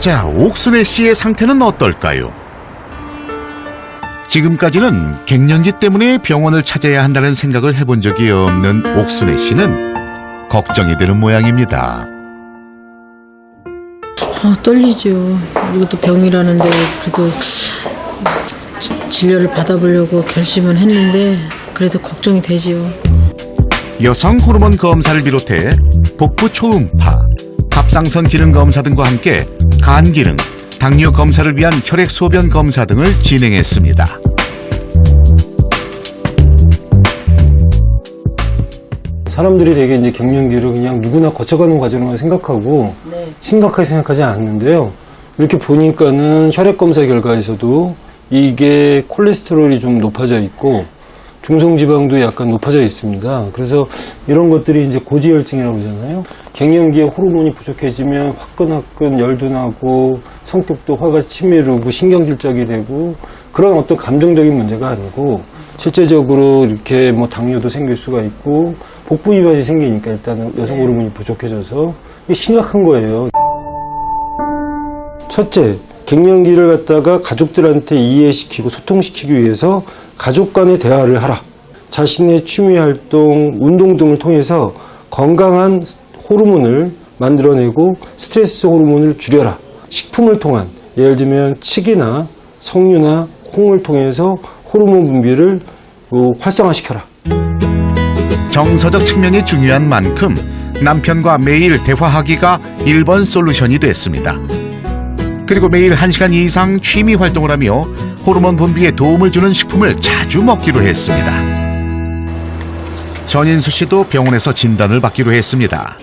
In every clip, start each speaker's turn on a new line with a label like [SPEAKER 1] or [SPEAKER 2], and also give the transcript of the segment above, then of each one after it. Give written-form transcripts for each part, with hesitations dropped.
[SPEAKER 1] 자, 옥순애 씨의 상태는 어떨까요? 지금까지는 갱년기 때문에 병원을 찾아야 한다는 생각을 해본 적이 없는 옥순애 씨는 걱정이 되는 모양입니다.
[SPEAKER 2] 떨리죠. 이것도 병이라는데 그래도 진료를 받아보려고 결심은 했는데 그래도 걱정이 되지요.
[SPEAKER 1] 여성 호르몬 검사를 비롯해 복부 초음파, 갑상선 기능 검사 등과 함께 간 기능, 당뇨 검사를 위한 혈액 소변 검사 등을 진행했습니다.
[SPEAKER 3] 사람들이 되게 이제 갱년기를 그냥 누구나 거쳐가는 과정으로 생각하고 심각하게 생각하지 않는데요. 이렇게 보니까는 혈액 검사 결과에서도 이게 콜레스테롤이 좀 높아져 있고 중성지방도 약간 높아져 있습니다. 그래서 이런 것들이 이제 고지혈증이라고 그러잖아요. 갱년기에 호르몬이 부족해지면 화끈화끈 열도 나고 성격도 화가 치밀고 신경질적이 되고 그런 어떤 감정적인 문제가 아니고 실제적으로 이렇게 뭐 당뇨도 생길 수가 있고 복부 이반이 생기니까 일단은 여성 호르몬이 부족해져서 이게 심각한 거예요. 첫째, 갱년기를 갖다가 가족들한테 이해시키고 소통시키기 위해서 가족 간의 대화를 하라. 자신의 취미활동, 운동 등을 통해서 건강한 호르몬을 만들어내고 스트레스 호르몬을 줄여라. 식품을 통한, 예를 들면 칡이나 석류나 콩을 통해서 호르몬 분비를 활성화시켜라.
[SPEAKER 1] 정서적 측면이 중요한 만큼 남편과 매일 대화하기가 1번 솔루션이 됐습니다. 그리고 매일 1시간 이상 취미 활동을 하며 호르몬 분비에 도움을 주는 식품을 자주 먹기로 했습니다. 전인수 씨도 병원에서 진단을 받기로 했습니다.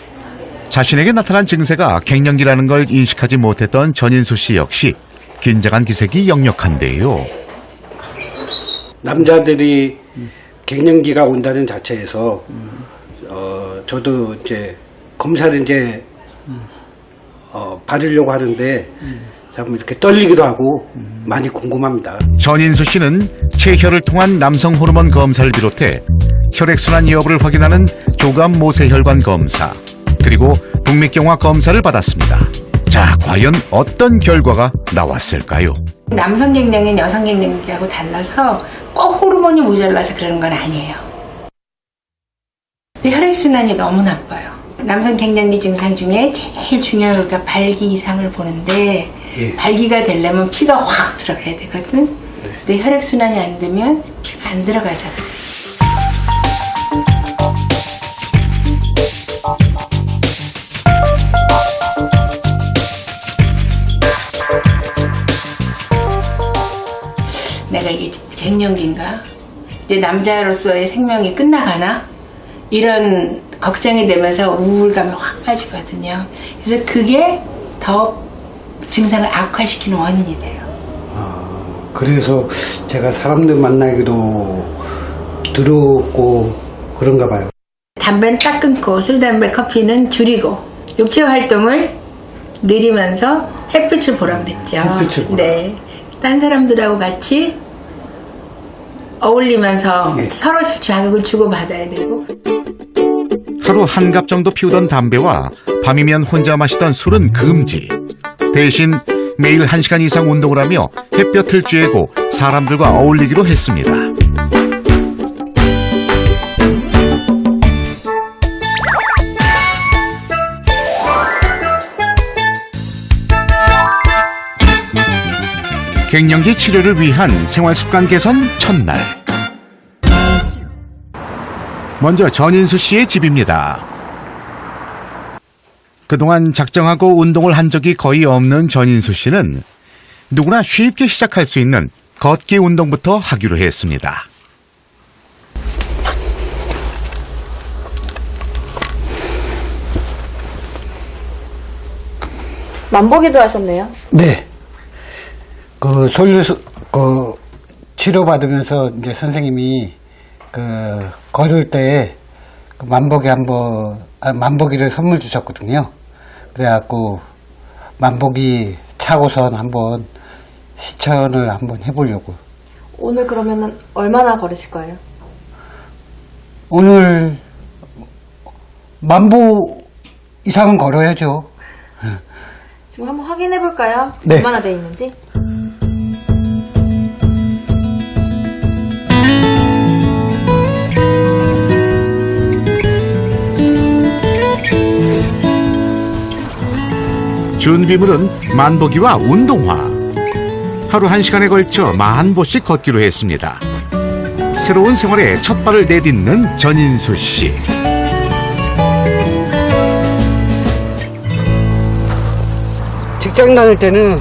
[SPEAKER 1] 자신에게 나타난 증세가 갱년기라는 걸 인식하지 못했던 전인수 씨 역시 긴장한 기색이 역력한데요.
[SPEAKER 4] 남자들이 갱년기가 온다는 자체에서 저도 이제 검사를 이제 받으려고 하는데 참 이렇게 떨리기도 하고 많이 궁금합니다.
[SPEAKER 1] 전인수 씨는 체혈을 통한 남성 호르몬 검사를 비롯해 혈액순환 여부를 확인하는 조감 모세혈관 검사 그리고 동맥경화 검사를 받았습니다. 자, 과연 어떤 결과가 나왔을까요?
[SPEAKER 5] 남성 갱년기는 여성 갱년기하고 달라서 꼭 호르몬이 모자라서 그러는 건 아니에요. 근데 혈액순환이 너무 나빠요. 남성 갱년기 증상 중에 제일 중요한 건 우리가 발기 이상을 보는데 발기가 되려면 피가 확 들어가야 되거든. 근데 혈액순환이 안 되면 피가 안 들어가잖아. 내가 이게 갱년기인가? 이제 남자로서의 생명이 끝나가나? 이런 걱정이 되면서 우울감에 확 빠지거든요. 그래서 그게 더 증상을 악화시키는 원인이 돼요.
[SPEAKER 4] 그래서 제가 사람들 만나기도 두렵고 그런가 봐요.
[SPEAKER 5] 담배는 딱 끊고 술, 담배, 커피는 줄이고 육체 활동을 늘리면서 햇빛을 보라 그랬죠.
[SPEAKER 4] 햇빛을 보라.
[SPEAKER 5] 네, 딴 사람들하고 같이 어울리면서 서로 자극을 주고 받아야 되고.
[SPEAKER 1] 하루 한 갑 정도 피우던 담배와 밤이면 혼자 마시던 술은 금지. 대신 매일 1시간 이상 운동을 하며 햇볕을 쬐고 사람들과 어울리기로 했습니다. 갱년기 치료를 위한 생활습관 개선 첫날. 먼저 전인수 씨의 집입니다. 그동안 작정하고 운동을 한 적이 거의 없는 전인수 씨는 누구나 쉽게 시작할 수 있는 걷기 운동부터 하기로 했습니다.
[SPEAKER 6] 만보기도 하셨네요.
[SPEAKER 7] 네. 치료받으면서 이제 선생님이 걸을 때 만보기를 선물 주셨거든요. 그래갖고 만보기 차고선 한번 실천을 한번 해보려고.
[SPEAKER 6] 오늘 그러면은 얼마나 걸으실 거예요?
[SPEAKER 7] 오늘 만보 이상은 걸어야죠.
[SPEAKER 6] 지금 한번 확인해 볼까요?
[SPEAKER 7] 네.
[SPEAKER 6] 얼마나 돼 있는지.
[SPEAKER 1] 준비물은 만보기와 운동화. 하루 1시간에 걸쳐 40보씩 걷기로 했습니다. 새로운 생활에 첫 발을 내딛는 전인수 씨.
[SPEAKER 7] 직장 다닐 때는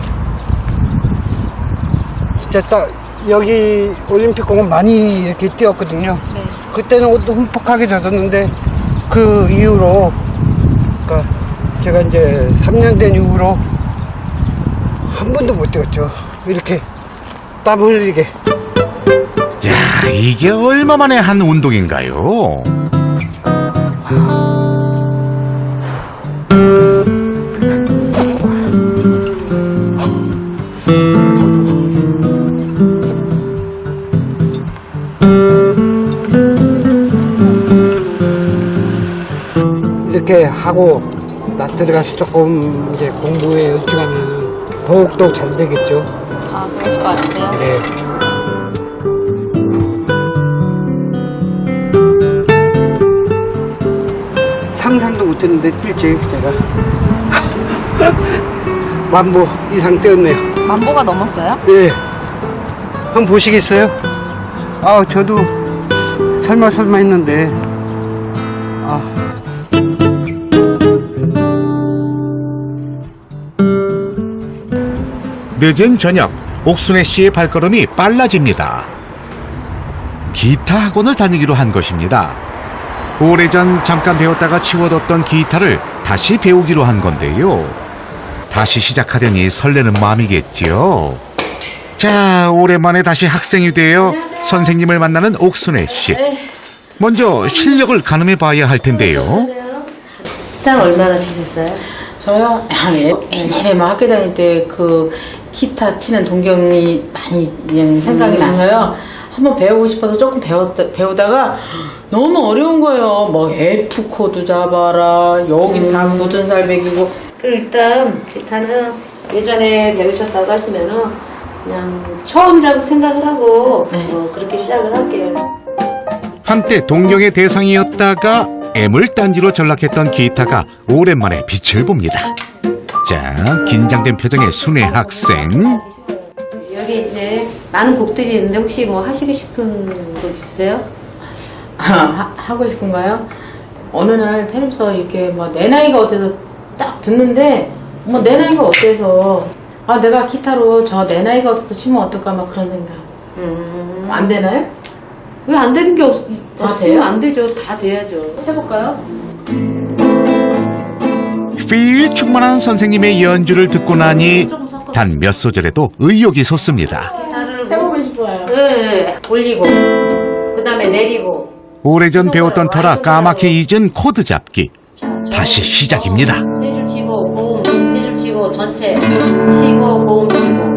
[SPEAKER 7] 진짜 딱 여기 올림픽공원 많이 이렇게 뛰었거든요.
[SPEAKER 6] 네.
[SPEAKER 7] 그때는 옷도 흠뻑하게 젖었는데 그 이후로 그러니까 제가 이제 3년 된 이후로 한 번도 못 뛰었죠. 이렇게 땀 흘리게.
[SPEAKER 1] 야, 이게 얼마 만에 한 운동인가요?
[SPEAKER 7] 이렇게 하고 나 들어가서 조금 이제 공부에 열중하면 더욱더 잘 되겠죠.
[SPEAKER 6] 아, 그러실 것 같은데요.
[SPEAKER 7] 네. 상상도 못했는데 뛸지 제가. 만보 이상 뛰었네요.
[SPEAKER 6] 만보가 넘었어요?
[SPEAKER 7] 예. 한번 보시겠어요? 아, 저도 설마 했는데. 아.
[SPEAKER 1] 늦은 저녁, 옥순애 씨의 발걸음이 빨라집니다. 기타 학원을 다니기로 한 것입니다. 오래전 잠깐 배웠다가 치워뒀던 기타를 다시 배우기로 한 건데요. 다시 시작하려니 설레는 마음이겠지요. 자, 오랜만에 다시 학생이 되어 선생님을 만나는 옥순애 씨. 먼저 실력을 가늠해 봐야 할 텐데요.
[SPEAKER 8] 기타는 얼마나 치셨어요?
[SPEAKER 2] 저요? 옛날에 막 학교 다닐 때 그 기타 치는 동경이 많이 그냥 생각이 나서요. 한번 배우고 싶어서 조금 배우다가 너무 어려운 거예요. 뭐 F 코드 잡아라, 여긴 다 굳은 살배기고.
[SPEAKER 8] 일단 기타는 예전에 배우셨다고 하시면은 그냥 처음이라고 생각을 하고 그렇게 시작을 할게요.
[SPEAKER 1] 한때 동경의 대상이었다가 애물단지로 전락했던 기타가 오랜만에 빛을 봅니다. 자, 긴장된 표정의 순애 학생.
[SPEAKER 8] 여기 이제 많은 곡들이 있는데 혹시 뭐 하시고 싶은 곡 있으세요?
[SPEAKER 2] 하고 싶은가요? 어느 날 텔레비에서 이렇게 뭐 내 나이가 어때서 딱 듣는데 뭐 내 나이가 어때서 아 내가 기타로 저 내 나이가 어때서 치면 어떨까 막 그런 생각. 안 되나요?
[SPEAKER 8] 왜 안 되는 게 없으면
[SPEAKER 2] 돼요?
[SPEAKER 8] 안 되죠. 다 돼야죠. 해볼까요?
[SPEAKER 1] 필 충만한 선생님의 연주를 듣고 나니 단 몇 소절에도 의욕이 솟습니다.
[SPEAKER 8] 기타를
[SPEAKER 2] 해보고 싶어요.
[SPEAKER 8] 네, 올리고 그 다음에 내리고
[SPEAKER 1] 오래전 배웠던 터라 까맣게 잊은 코드 잡기. 다시 시작입니다.
[SPEAKER 8] 세 줄 치고 고음 세 줄 치고 전체 치고 고음 치고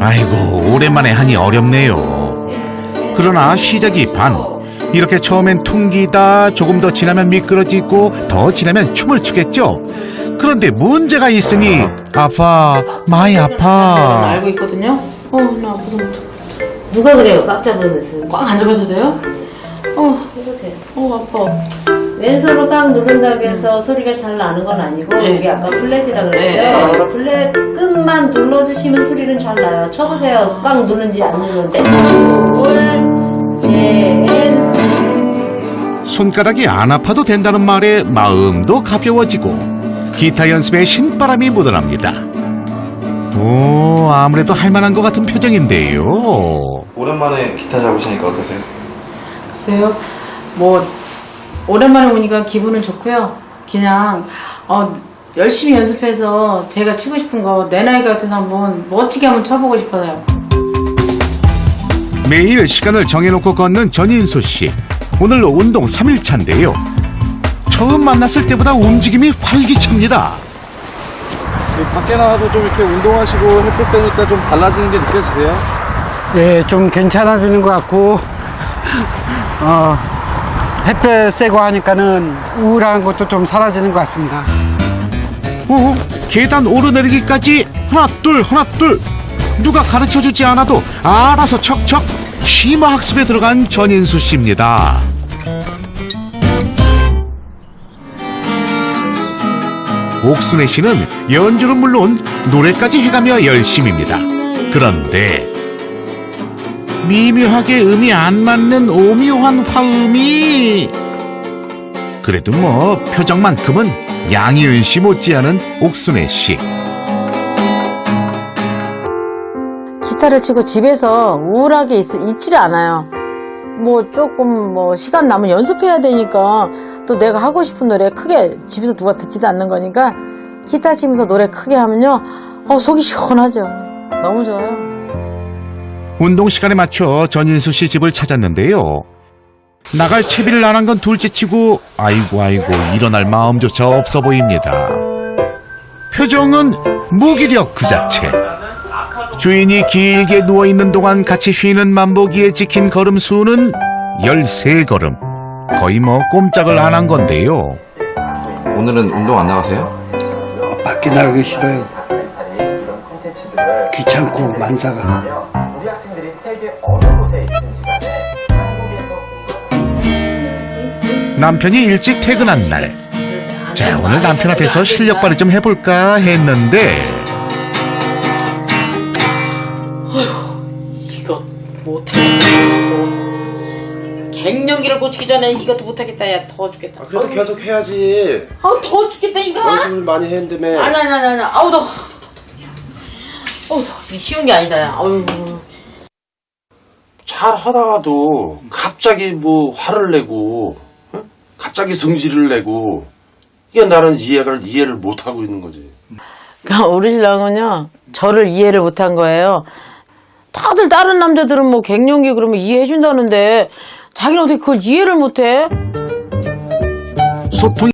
[SPEAKER 1] 아이고, 오랜만에 하니 어렵네요. 그러나 시작이 반. 이렇게 처음엔 퉁기다, 조금 더 지나면 미끄러지고, 더 지나면 춤을 추겠죠. 그런데 문제가 있으니 아파, 많이 아파.
[SPEAKER 2] 알고 있거든요. 나 아파서 못해.
[SPEAKER 8] 누가 그래요? 꽉 잡으면서
[SPEAKER 2] 꽉 안 잡아도 돼요?
[SPEAKER 8] 해보세요.
[SPEAKER 2] 아파.
[SPEAKER 8] 왼손으로 꽉 누른다고 해서 소리가 잘 나는 건 아니고
[SPEAKER 2] 네.
[SPEAKER 8] 여기 아까 플랫이라 그랬죠?
[SPEAKER 2] 네.
[SPEAKER 8] 플랫 끝만 눌러주시면 소리는 잘 나요. 쳐보세요. 꽉 누른지 안 누른지. 둘, 셋.
[SPEAKER 1] 손가락이 안 아파도 된다는 말에 마음도 가벼워지고 기타 연습에 신바람이 묻어납니다. 오, 아무래도 할만한 것 같은 표정인데요.
[SPEAKER 9] 오랜만에 기타 잡으시니까 어떠세요?
[SPEAKER 2] 글쎄요, 뭐 오랜만에 오니까 기분은 좋고요. 그냥 열심히 연습해서 제가 치고 싶은 거 내 나이 같아서 한번 멋지게 한번 쳐보고 싶어요.
[SPEAKER 1] 매일 시간을 정해놓고 걷는 전인수 씨. 오늘로 운동 3일차인데요. 처음 만났을 때보다 움직임이 활기찹니다.
[SPEAKER 10] 밖에 나와서 좀 이렇게 운동하시고 햇빛 쐬니까 좀 달라지는 게 느껴지세요?
[SPEAKER 7] 예, 좀 괜찮아지는 것 같고, 햇볕 쐬고 하니까는 우울한 것도 좀 사라지는 것 같습니다.
[SPEAKER 1] 계단 오르내리기까지 하나 둘 누가 가르쳐주지 않아도 알아서 척척 심화학습에 들어간 전인수 씨입니다. 옥순애 씨는 연주는 물론 노래까지 해가며 열심입니다. 그런데 미묘하게 음이 안 맞는 오묘한 화음이 그래도 뭐 표정만큼은 양희은 씨 못지않은 옥순애 씨.
[SPEAKER 2] 기타를 치고 집에서 우울하게 있지를 않아요. 뭐 조금 뭐 시간 남으면 연습해야 되니까 또 내가 하고 싶은 노래 크게 집에서 누가 듣지도 않는 거니까 기타 치면서 노래 크게 하면요 속이 시원하죠. 너무 좋아요.
[SPEAKER 1] 운동 시간에 맞춰 전인수 씨 집을 찾았는데요. 나갈 채비를 안 한 건 둘째치고 아이고 일어날 마음조차 없어 보입니다. 표정은 무기력 그 자체. 주인이 길게 누워있는 동안 같이 쉬는 만보기에 지킨 걸음 수는 13걸음. 거의 뭐 꼼짝을 안 한 건데요.
[SPEAKER 9] 오늘은 운동 안 나가세요?
[SPEAKER 7] 밖에 나가기 싫어요. 귀찮고 만사가.
[SPEAKER 1] 남편이 일찍 퇴근한 날. 자, 오늘 남편 앞에서 실력 발휘 좀 해볼까 했는데
[SPEAKER 2] 이거 못하겠다. 갱년기를 고치기 전에 이것도 못하겠다. 야, 더워 죽겠다.
[SPEAKER 10] 그래도 계속 해야지.
[SPEAKER 2] 더워 죽겠다니까.
[SPEAKER 10] 연습을 많이 했는데.
[SPEAKER 2] 아니. 아우, 더워. 이게 쉬운 게 아니다, 야. 아유.
[SPEAKER 10] 잘 하다가도 갑자기 뭐 화를 내고, 응? 갑자기 성질을 내고, 이게 나는 이해를 못 하고 있는 거지.
[SPEAKER 2] 그러니까 우리 신랑은요, 저를 이해를 못한 거예요. 다들 다른 남자들은 뭐 갱년기 그러면 이해해준다는데, 자기는 어떻게 그걸 이해를 못해?
[SPEAKER 1] 소통이